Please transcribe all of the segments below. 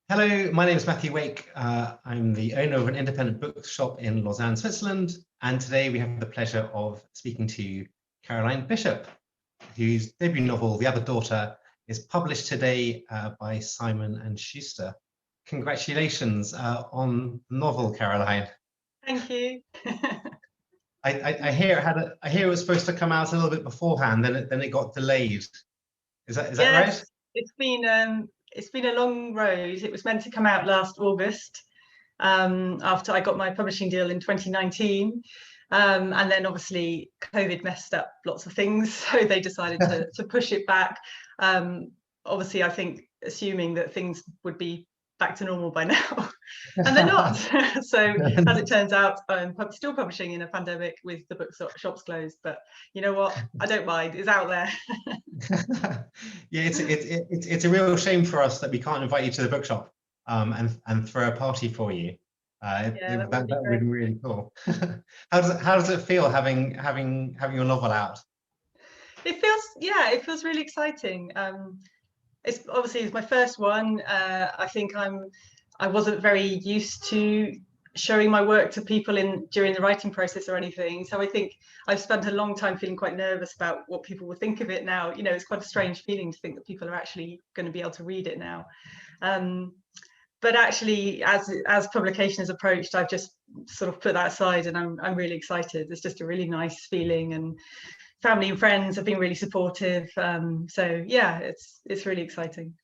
Hello, my name is Matthew Wake. I'm the owner of an independent bookshop in Lausanne, Switzerland, and today we have the pleasure of speaking to Caroline Bishop, whose debut novel, The Other Daughter, is published today by Simon and Schuster. Congratulations on the novel, Caroline. Thank you. I hear it was supposed to come out a little bit beforehand, then it got delayed. Is that right? It's been a long road. It was meant to come out last August, after I got my publishing deal in 2019. And then obviously COVID messed up lots of things, so they decided to push it back. Obviously, I think assuming that things would be back to normal by now, and they're not. So as it turns out, I'm still publishing in a pandemic with the bookshops closed. But you know what? I don't mind. It's out there. Yeah, it's a real shame for us that we can't invite you to the bookshop and throw a party for you. That would be really cool. How does it feel having your novel out? It feels really exciting. It's my first one. I think I wasn't very used to showing my work to people during the writing process or anything. So I think I've spent a long time feeling quite nervous about what people will think of it now. You know, it's quite a strange feeling to think that people are actually going to be able to read it now. But actually, as publication has approached, I've just sort of put that aside, and I'm really excited. It's just a really nice feeling, and family and friends have been really supportive. So yeah, it's really exciting.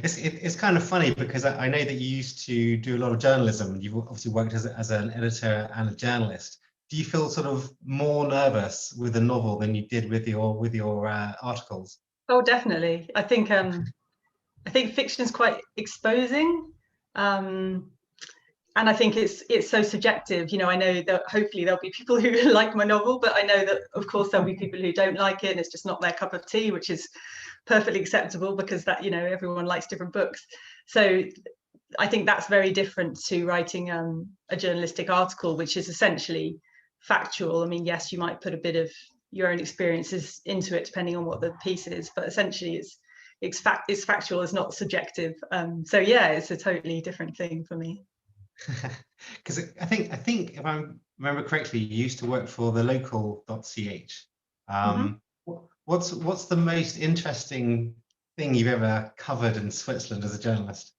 It's kind of funny because I know that you used to do a lot of journalism. You've obviously worked as an editor and a journalist. Do you feel sort of more nervous with a novel than you did with your articles? Oh, definitely. I think fiction is quite exposing. And I think it's so subjective. You know, I know that hopefully there'll be people who like my novel, but I know that of course there'll be people who don't like it and it's just not their cup of tea, which is perfectly acceptable because that, you know, everyone likes different books. So I think that's very different to writing a journalistic article, which is essentially factual. I mean, yes, you might put a bit of your own experiences into it depending on what the piece is, but essentially it's factual, it's not subjective. So yeah, it's a totally different thing for me. Because I think if I remember correctly, you used to work for the local.ch. What's the most interesting thing you've ever covered in Switzerland as a journalist?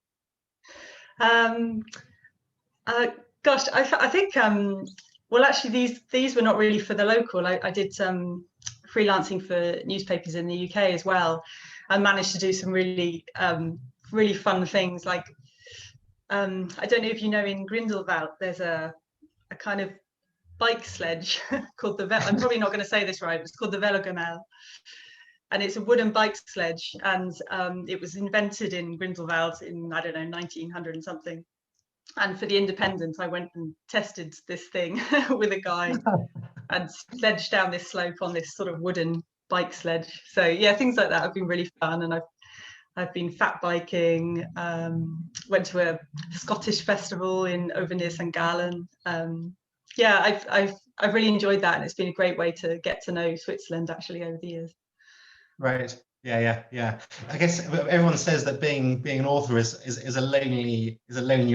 Gosh, I think well, actually these were not really for the local. I did freelancing for newspapers in the UK as well, and managed to do some really really fun things. Like I don't know if you know, in Grindelwald there's a kind of bike sledge called I'm probably not going to say this right, it's called the Velogamel, and it's a wooden bike sledge, and it was invented in Grindelwald in, I don't know, 1900 and something. And for the Independent, I went and tested this thing with a guide and sledged down this slope on this sort of wooden bike sledge. So yeah, things like that have been really fun. And I've been fat biking, went to a Scottish festival over near St. Gallen. Yeah, I've really enjoyed that, and it's been a great way to get to know Switzerland actually over the years. Right. Yeah. I guess everyone says that being an author is a lonely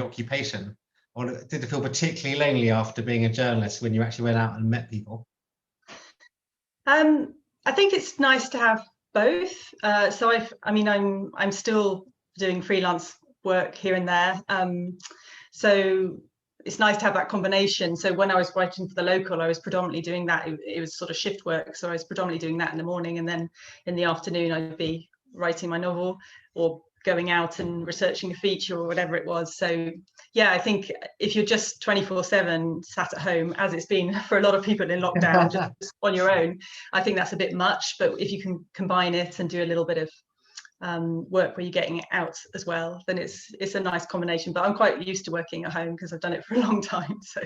occupation. Or did it feel particularly lonely after being a journalist when you actually went out and met people? I think it's nice to have both. So I'm still doing freelance work here and there. So it's nice to have that combination. So when I was writing for the local, I was predominantly doing that. It was sort of shift work. So I was predominantly doing that in the morning, and then in the afternoon, I'd be writing my novel or going out and researching a feature or whatever it was. So yeah, I think if you're just 24/7 sat at home, as it's been for a lot of people in lockdown, just on your own, I think that's a bit much. But if you can combine it and do a little bit of work where you're getting it out as well, then it's a nice combination. But I'm quite used to working at home because I've done it for a long time. So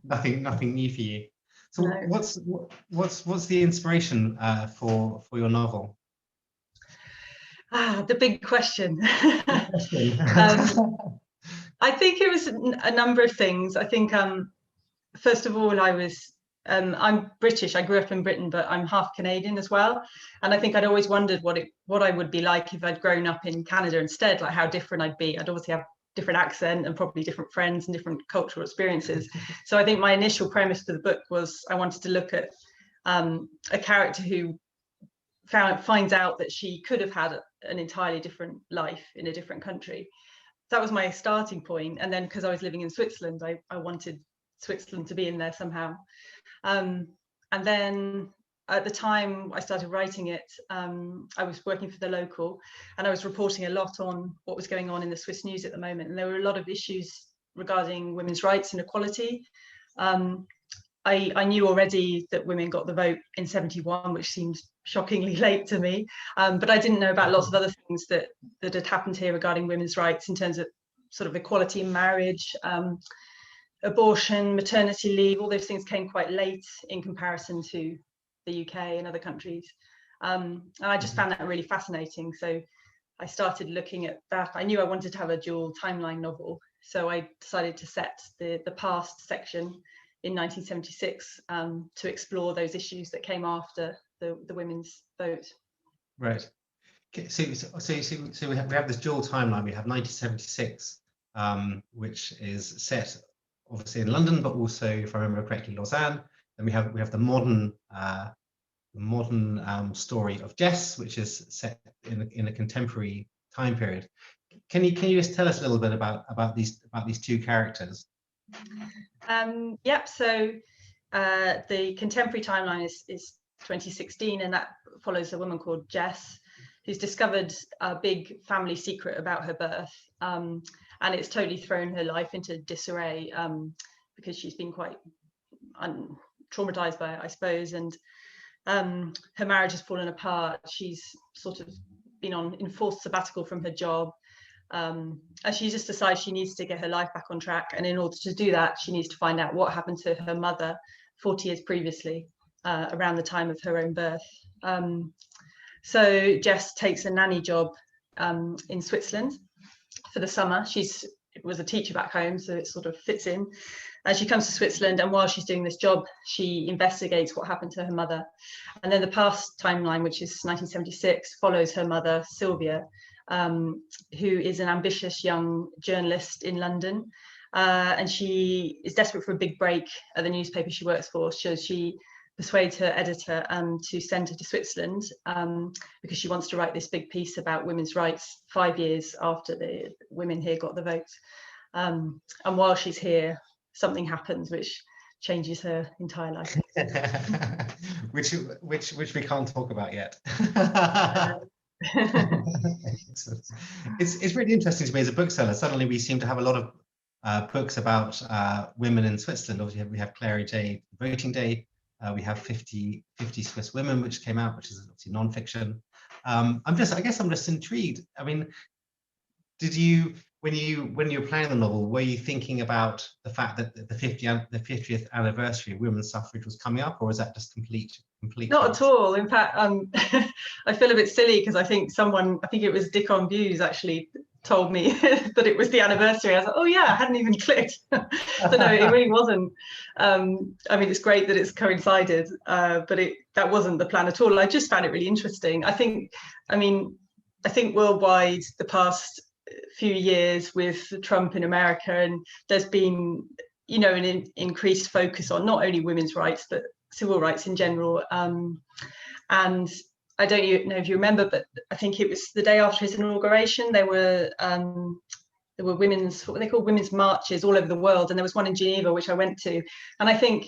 nothing new for you. So no. What's the inspiration for your novel? The big question. I think it was a number of things. I think first of all, I was I'm British. I grew up in Britain, but I'm half Canadian as well. And I think I'd always wondered what I would be like if I'd grown up in Canada instead, like how different I'd be. I'd obviously have different accent and probably different friends and different cultural experiences. So I think my initial premise for the book was I wanted to look at a character who finds out that she could have had an entirely different life in a different country. That was my starting point. And then because I was living in Switzerland, I wanted Switzerland to be in there somehow. And then at the time I started writing it, I was working for the local, and I was reporting a lot on what was going on in the Swiss news at the moment. And there were a lot of issues regarding women's rights and equality. I knew already that women got the vote in 71, which seemed shockingly late to me. But I didn't know about lots of other things that had happened here regarding women's rights in terms of sort of equality in marriage, abortion, maternity leave. All those things came quite late in comparison to the UK and other countries. And I just found that really fascinating. So I started looking at that. I knew I wanted to have a dual timeline novel. So I decided to set the past section in 1976 to explore those issues that came after the women's vote. Right. Okay, so we have this dual timeline. We have 1976, which is set obviously in London, but also, if I remember correctly, Lausanne. Then we have the modern story of Jess, which is set in a contemporary time period. Can you just tell us a little bit about these two characters? Yep. So the contemporary timeline is 2016, and that follows a woman called Jess, who's discovered a big family secret about her birth, and it's totally thrown her life into disarray because she's been quite traumatized by it, I suppose, and her marriage has fallen apart. She's sort of been on enforced sabbatical from her job. And she just decides she needs to get her life back on track, and in order to do that she needs to find out what happened to her mother 40 years previously, around the time of her own birth. So Jess takes a nanny job in Switzerland for the summer. She was a teacher back home, so it sort of fits in. And she comes to Switzerland, and while she's doing this job she investigates what happened to her mother. And then the past timeline, which is 1976, follows her mother Sylvia, who is an ambitious young journalist in London, and she is desperate for a big break at the newspaper she works for. So she persuades her editor to send her to Switzerland because she wants to write this big piece about women's rights 5 years after the women here got the vote. And while she's here, something happens which changes her entire life. which we can't talk about yet. It's really interesting to me as a bookseller. Suddenly we seem to have a lot of books about women in Switzerland. Obviously we have Clary J. Voting Day. We have 50 Swiss Women, which came out, which is obviously non-fiction. I guess I'm just intrigued. I mean, did you, when you were planning the novel, were you thinking about the fact that the 50th anniversary of women's suffrage was coming up, or was that just complete? Not at all. In fact, I feel a bit silly because I think it was Dick on Views actually told me that it was the anniversary. I was like, oh yeah, I hadn't even clicked. So no, it really wasn't. I mean, it's great that it's coincided, but that wasn't the plan at all. I just found it really interesting. I think worldwide, the past few years with Trump in America, and there's been, an increased focus on not only women's rights but civil rights in general. And I don't know if you remember, but I think it was the day after his inauguration, there were women's, what they call women's marches all over the world, and there was one in Geneva which I went to, and I think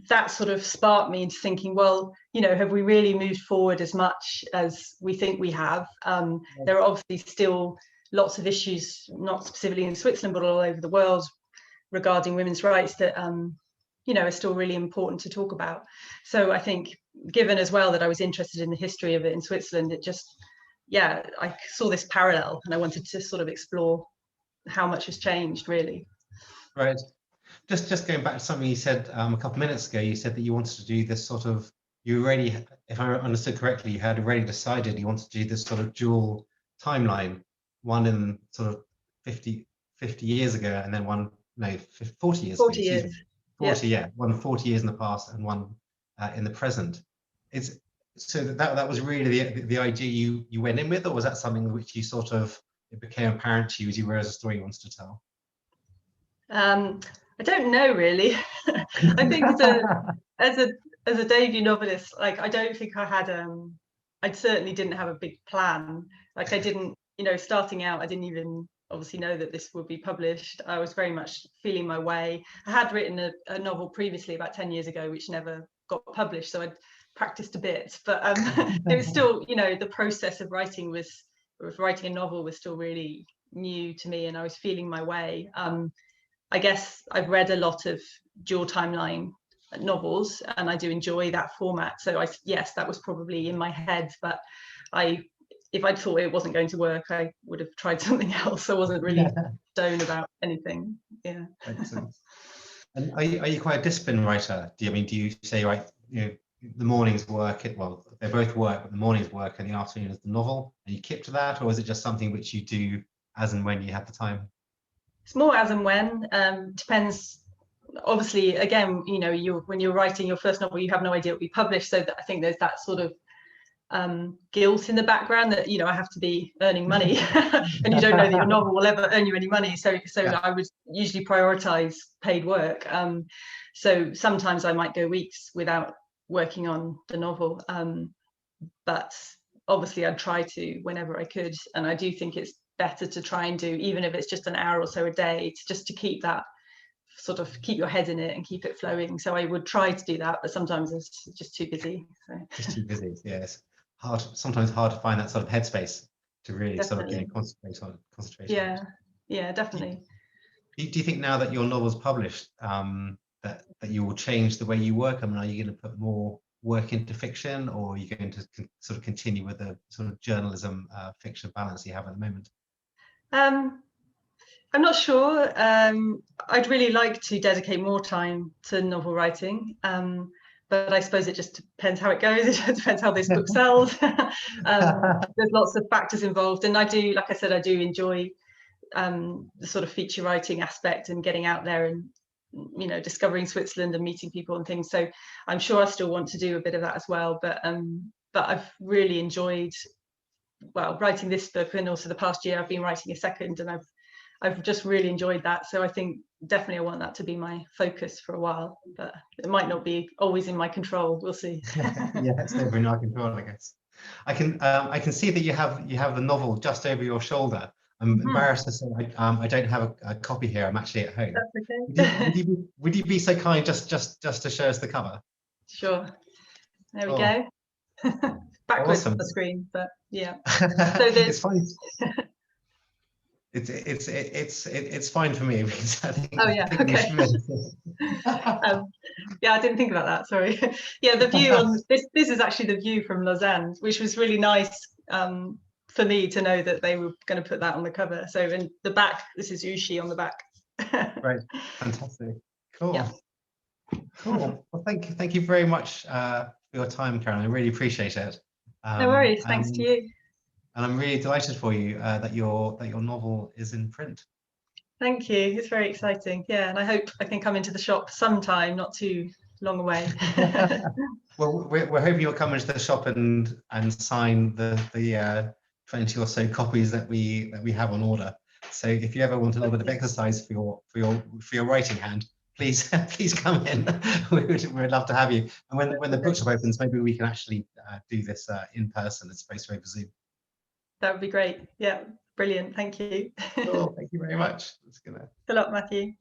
that sort of sparked me into thinking, well, have we really moved forward as much as we think we have? There are obviously still lots of issues, not specifically in Switzerland but all over the world, regarding women's rights that are still really important to talk about. So I think, given as well that I was interested in the history of it in Switzerland, I saw this parallel, and I wanted to sort of explore how much has changed, really. Right. Just going back to something you said a couple of minutes ago, you said that you wanted to do this sort of, if I understood correctly, you had already decided you wanted to do this sort of dual timeline, one in sort of 50 years ago, and then 40 years. 40 years. 40, yeah, one 40 years in the past and one in the present. So that was really the idea you went in with, or was that something which you sort of, it became apparent to you as you realized the story you wanted to tell? I don't know really. I think as a debut novelist, like I don't think I had I certainly didn't have a big plan. Like I didn't, starting out, I didn't even obviously know that this would be published. I was very much feeling my way. I had written a novel previously about 10 years ago, which never got published, so I'd practiced a bit, but it was still, the process of writing a novel was still really new to me, and I was feeling my way. I guess I've read a lot of dual timeline novels, and I do enjoy that format. So yes, that was probably in my head, but if I'd thought it wasn't going to work, I would have tried something else. I wasn't really stone about anything. Yeah. Excellent. And are you quite a disciplined writer? Do you say, right, the mornings work, well, they both work, but the mornings work and the afternoon is the novel, and you keep to that, or is it just something which you do as and when you have the time? It's more as and when. Depends. Obviously, again, when you're writing your first novel, you have no idea it will be published. So I think there's that sort of guilt in the background that I have to be earning money, and you don't know that your novel will ever earn you any money. So yeah. I would usually prioritize paid work. So sometimes I might go weeks without working on the novel, but obviously I'd try to whenever I could. And I do think it's better to try and do, even if it's just an hour or so a day, just to keep that sort of, keep your head in it and keep it flowing. So I would try to do that, but sometimes it's just too busy. So. Just too busy, yes. Sometimes hard to find that sort of headspace to really Definitely. sort of concentrate on Yeah, definitely. Do you think now that your novel's published, that you will change the way you work? Are you going to put more work into fiction, or are you going to sort of continue with the sort of journalism fiction balance you have at the moment? I'm not sure. I'd really like to dedicate more time to novel writing, but I suppose it just depends how it goes. It depends how this book sells. There's lots of factors involved, and I do, like I said, I do enjoy the sort of feature writing aspect and getting out there and discovering Switzerland and meeting people and things. So I'm sure I still want to do a bit of that as well. But I've really enjoyed writing this book, and also the past year I've been writing a second, and I've just really enjoyed that. So I think definitely I want that to be my focus for a while, but it might not be always in my control. We'll see. Yeah, it's never in our control, I guess. I can see that you have the novel just over your shoulder. I'm embarrassed to say I don't have a copy here. I'm actually at home. That's okay. Would you be so kind just to show us the cover? Sure. There we go. Backwards on the screen, but yeah. So it's fine. It's fine for me because I think. Oh yeah. Okay. Yeah, I didn't think about that. Sorry. Yeah, the view on this is actually the view from Lausanne, which was really nice for me to know that they were going to put that on the cover. So in the back, this is Ushi on the back. Right. Fantastic. Cool. Yeah. Cool. Well, thank you very much for your time, Caroline. I really appreciate it. No worries. Thanks to you. And I'm really delighted for you that your novel is in print. Thank you. It's very exciting. Yeah, and I hope I can come into the shop sometime, not too long away. Well, we're hoping you'll come into the shop and sign the 20 or so copies that we have on order. So if you ever want a little bit of exercise for your writing hand, please come in. We'd love to have you. And when the bookshop opens, maybe we can actually do this in person as opposed to over Zoom. That would be great. Yeah, brilliant. Thank you. Cool. Thank you very much. Good luck, Matthew.